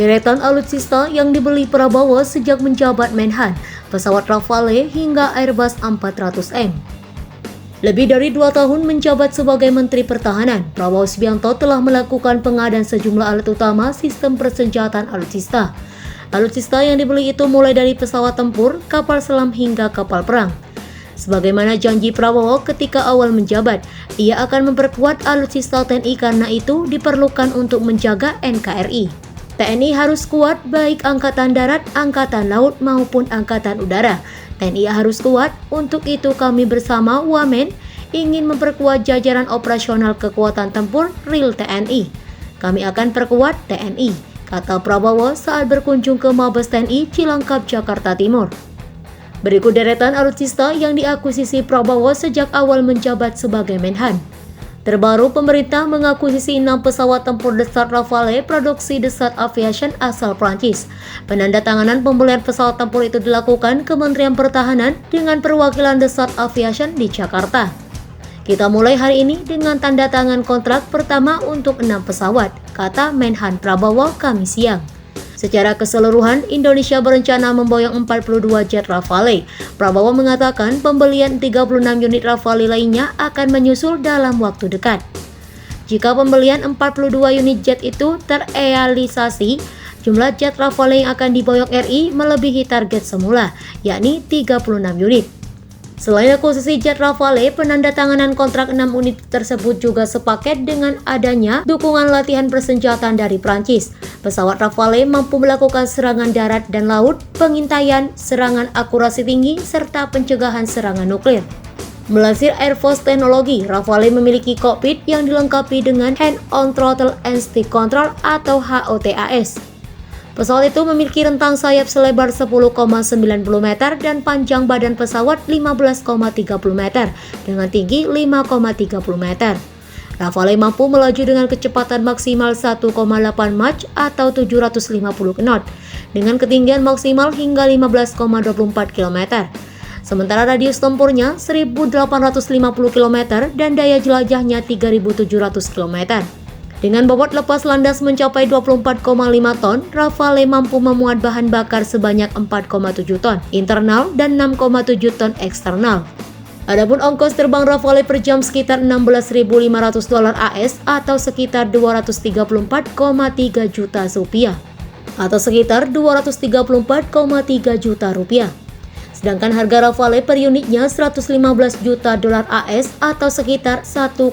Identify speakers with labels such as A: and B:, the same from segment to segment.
A: Deretan alutsista yang dibeli Prabowo sejak menjabat Menhan, pesawat Rafale hingga Airbus 400M. Lebih dari 2 tahun menjabat sebagai Menteri Pertahanan, Prabowo Subianto telah melakukan pengadaan sejumlah alat utama sistem persenjataan alutsista. Alutsista yang dibeli itu mulai dari pesawat tempur, kapal selam hingga kapal perang. Sebagaimana janji Prabowo ketika awal menjabat, ia akan memperkuat alutsista TNI karena itu diperlukan untuk menjaga NKRI. TNI harus kuat baik Angkatan Darat, Angkatan Laut maupun Angkatan Udara. TNI harus kuat, untuk itu kami bersama Wamen ingin memperkuat jajaran operasional kekuatan tempur real TNI. Kami akan perkuat TNI, kata Prabowo saat berkunjung ke Mabes TNI Cilangkap, Jakarta Timur. Berikut deretan alutsista yang diakuisisi Prabowo sejak awal menjabat sebagai Menhan. Terbaru, pemerintah mengakuisisi 6 pesawat tempur Dassault Rafale produksi Dassault Aviation asal Prancis. Penandatanganan pembelian pesawat tempur itu dilakukan Kementerian Pertahanan dengan perwakilan Dassault Aviation di Jakarta. Kita mulai hari ini dengan tanda tangan kontrak pertama untuk 6 pesawat, kata Menhan Prabowo Kamis siang. Secara keseluruhan, Indonesia berencana memboyong 42 jet Rafale. Prabowo mengatakan pembelian 36 unit Rafale lainnya akan menyusul dalam waktu dekat. Jika pembelian 42 unit jet itu terrealisasi, jumlah jet Rafale yang akan diboyong RI melebihi target semula, yakni 36 unit. Selain akuisisi jet Rafale, penandatanganan kontrak 6 unit tersebut juga sepaket dengan adanya dukungan latihan persenjataan dari Prancis. Pesawat Rafale mampu melakukan serangan darat dan laut, pengintaian, serangan akurasi tinggi, serta pencegahan serangan nuklir. Melansir Air Force Technology, Rafale memiliki kokpit yang dilengkapi dengan Hand-on Throttle and Stick Control atau HOTAS. Pesawat itu memiliki rentang sayap selebar 10,90 meter dan panjang badan pesawat 15,30 meter dengan tinggi 5,30 meter. Rafale mampu melaju dengan kecepatan maksimal 1,8 Mach atau 750 knot dengan ketinggian maksimal hingga 15,24 km. Sementara radius tempurnya 1.850 km dan daya jelajahnya 3.700 km. Dengan bobot lepas landas mencapai 24,5 ton, Rafale mampu memuat bahan bakar sebanyak 4,7 ton internal dan 6,7 ton eksternal. Adapun ongkos terbang Rafale per jam sekitar $16.500 AS atau sekitar 234,3 juta rupiah atau sekitar 234,3 juta rupiah. Sedangkan harga Rafale per unitnya $115 juta AS atau sekitar 1,63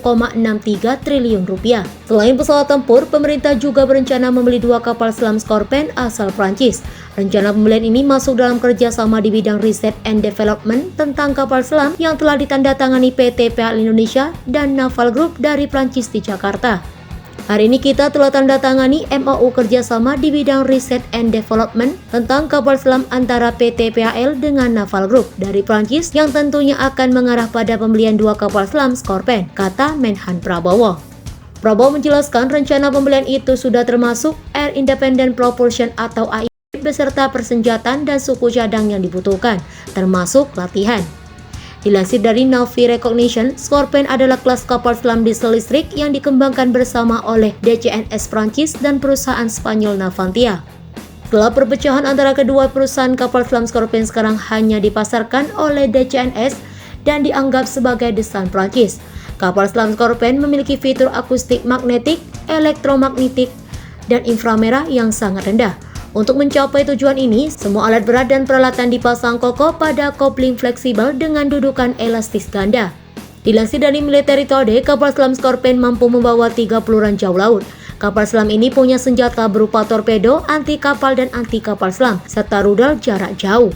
A: triliun rupiah. Selain pesawat tempur, pemerintah juga berencana membeli 2 kapal selam Scorpène asal Prancis. Rencana pembelian ini masuk dalam kerjasama di bidang riset and development tentang kapal selam yang telah ditandatangani PT PAL Indonesia dan Naval Group dari Prancis di Jakarta. Hari ini kita telah tanda tangani MOU kerjasama di bidang riset and development tentang kapal selam antara PT PAL dengan Naval Group dari Prancis yang tentunya akan mengarah pada pembelian 2 kapal selam Scorpène, kata Menhan Prabowo. Prabowo menjelaskan rencana pembelian itu sudah termasuk Air Independent Propulsion atau AIP beserta persenjataan dan suku cadang yang dibutuhkan, termasuk latihan. Dilansir dari Navy Recognition, Scorpène adalah kelas kapal selam diesel listrik yang dikembangkan bersama oleh DCNS Prancis dan perusahaan Spanyol Navantia. Setelah perpecahan antara kedua perusahaan, kapal selam Scorpène sekarang hanya dipasarkan oleh DCNS dan dianggap sebagai desain Prancis. Kapal selam Scorpène memiliki fitur akustik magnetik, elektromagnetik, dan inframerah yang sangat rendah. Untuk mencapai tujuan ini, semua alat berat dan peralatan dipasang kokoh pada kopling fleksibel dengan dudukan elastis ganda. Dilansir dari Military Today, kapal selam Scorpène mampu membawa 3 peluruan jauh laut. Kapal selam ini punya senjata berupa torpedo, anti kapal dan anti kapal selam, serta rudal jarak jauh.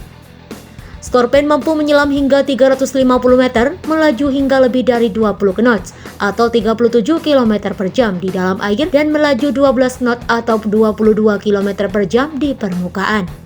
A: Scorpène mampu menyelam hingga 350 meter, melaju hingga lebih dari 20 knots atau 37 km per jam di dalam air dan melaju 12 knot atau 22 km per jam di permukaan.